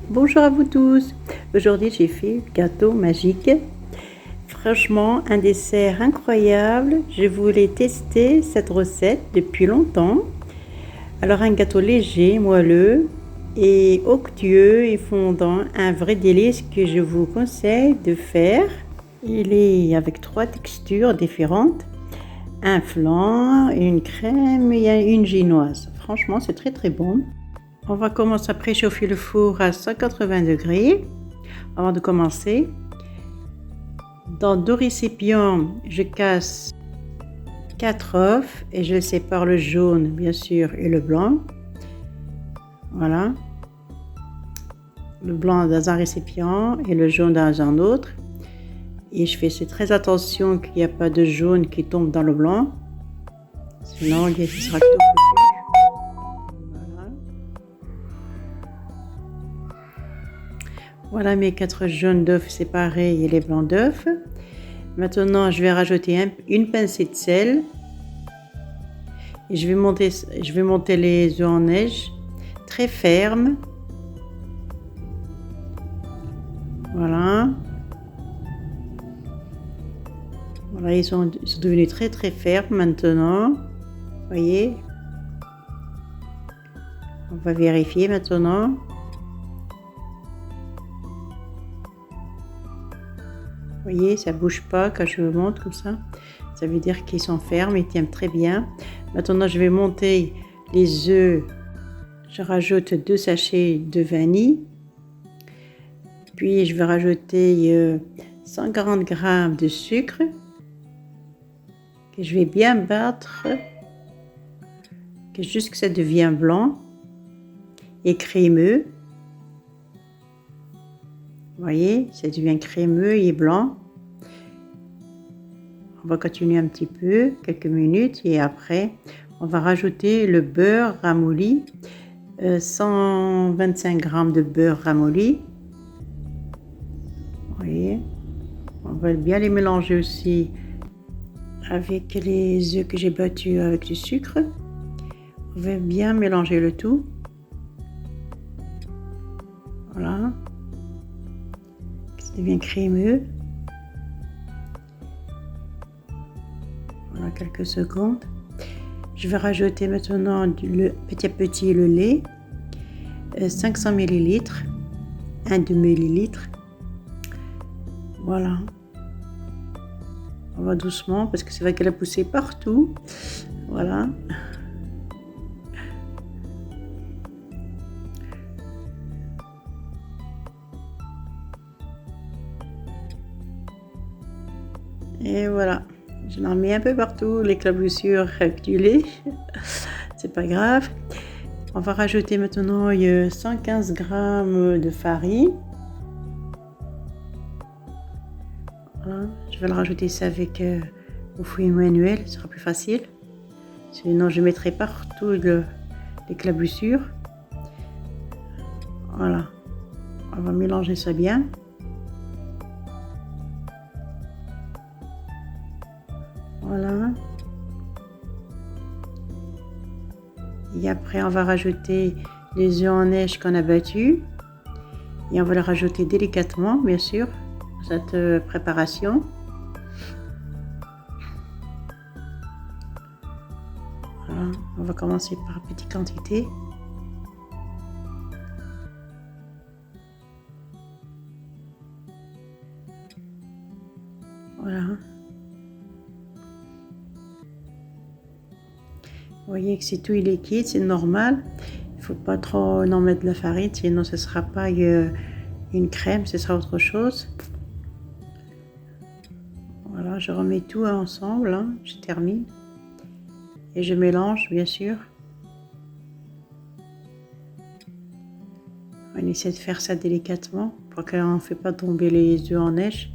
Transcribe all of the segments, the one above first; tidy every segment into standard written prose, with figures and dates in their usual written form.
Bonjour à vous tous. Aujourd'hui, j'ai fait le gâteau magique. Franchement, un dessert incroyable. Je voulais tester cette recette depuis longtemps. Alors, un gâteau léger, moelleux et onctueux et fondant, un vrai délice que je vous conseille de faire. Il est avec 3 textures différentes, un flan, une crème et une génoise. Franchement, c'est très très bon. On va commencer à préchauffer le four à 180 degrés. Avant de commencer, dans 2 récipients, je casse 4 œufs et je sépare le jaune, bien sûr, et le blanc. Voilà. Le blanc dans un récipient et le jaune dans un autre. Et je fais très attention qu'il n'y a pas de jaune qui tombe dans le blanc. Sinon, il sera tout foutu. Voilà. Voilà mes 4 jaunes d'œufs séparés et les blancs d'œufs. Maintenant, je vais rajouter une pincée de sel. Et je vais monter les œufs en neige très fermes. Voilà. Voilà, ils sont devenus très très fermes maintenant. Voyez. On va vérifier maintenant. Vous voyez, ça bouge pas quand je le monte comme ça. Ça veut dire qu'ils sont fermes, ils tiennent très bien. Maintenant, je vais monter les œufs. Je rajoute 2 sachets de vanille. Puis, je vais rajouter 140 g de sucre que je vais bien battre jusqu'à ce que ça devienne blanc et crémeux. Vous voyez, ça devient crémeux et blanc. On va continuer un petit peu, quelques minutes, et après, on va rajouter le beurre ramolli, 125 g de beurre ramolli. Vous voyez, on va bien les mélanger aussi avec les œufs que j'ai battus avec du sucre. On va bien mélanger le tout. Voilà. Ça devient crémeux. Voilà, quelques secondes. Je vais rajouter maintenant petit à petit le lait, 500 ml, 1 demi-litre. Voilà. On va doucement parce que c'est vrai qu'elle a poussé partout. Voilà. Et voilà. Je l'en mets un peu partout, l'éclaboussure avec du lait. C'est pas grave. On va rajouter maintenant 115 g de farine. Voilà. Je vais le rajouter ça avec au fouet manuel, ce sera plus facile. Sinon, je mettrai partout l'éclaboussure. Voilà. On va mélanger ça bien. Voilà. Et après, on va rajouter les œufs en neige qu'on a battus. Et on va les rajouter délicatement, bien sûr, dans cette préparation. Voilà. On va commencer par petite quantité. Voilà. Vous voyez que c'est tout liquide, c'est normal. Il ne faut pas trop en mettre de la farine, sinon ce ne sera pas une crème, ce sera autre chose. Voilà, je remets tout ensemble, hein, je termine. Et je mélange, bien sûr. On essaie de faire ça délicatement pour qu'on ne fait pas tomber les œufs en neige.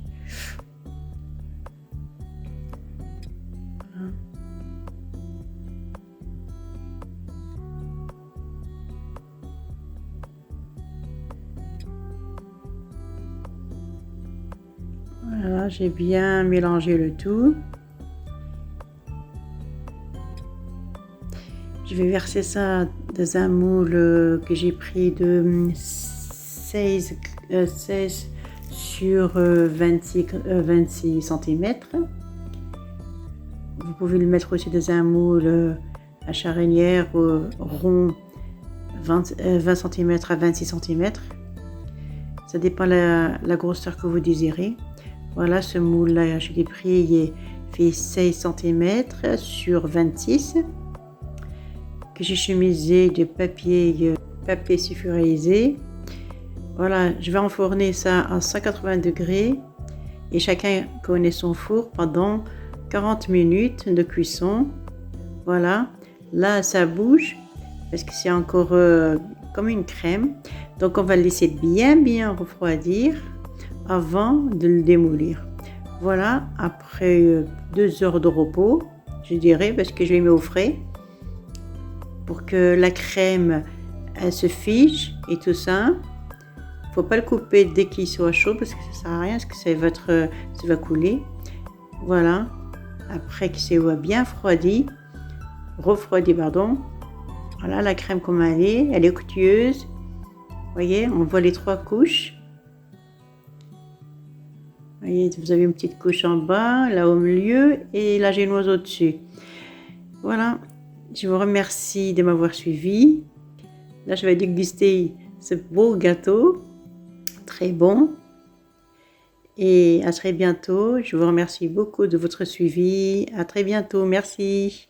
Voilà, j'ai bien mélangé le tout. Je vais verser ça dans un moule que j'ai pris de 16 sur 26 cm. Vous pouvez le mettre aussi dans un moule à charnière rond 20 cm à 26 cm. Ça dépend de la grosseur que vous désirez. Voilà, ce moule-là, je l'ai pris, il fait 16 cm sur 26 que j'ai chemisé de papier sulfurisé. Voilà, je vais enfourner ça à 180 degrés et chacun connaît son four pendant 40 minutes de cuisson. Voilà, là ça bouge parce que c'est encore comme une crème. Donc on va le laisser bien refroidir avant de le démolir. Voilà, après 2 heures de repos, je dirais, parce que je l'ai mis au frais pour que la crème elle se fige et tout ça. Faut pas le couper dès qu'il soit chaud parce que ça sert à rien, parce que ça va couler. Voilà, après que c'est bien refroidi, pardon. Voilà la crème comme elle est onctueuse. Vous voyez, on voit les 3 couches. Vous voyez, vous avez une petite couche en bas, là au milieu et la génoise au-dessus. Voilà, je vous remercie de m'avoir suivi. Là, je vais déguster ce beau gâteau, très bon. Et à très bientôt. Je vous remercie beaucoup de votre suivi. À très bientôt. Merci.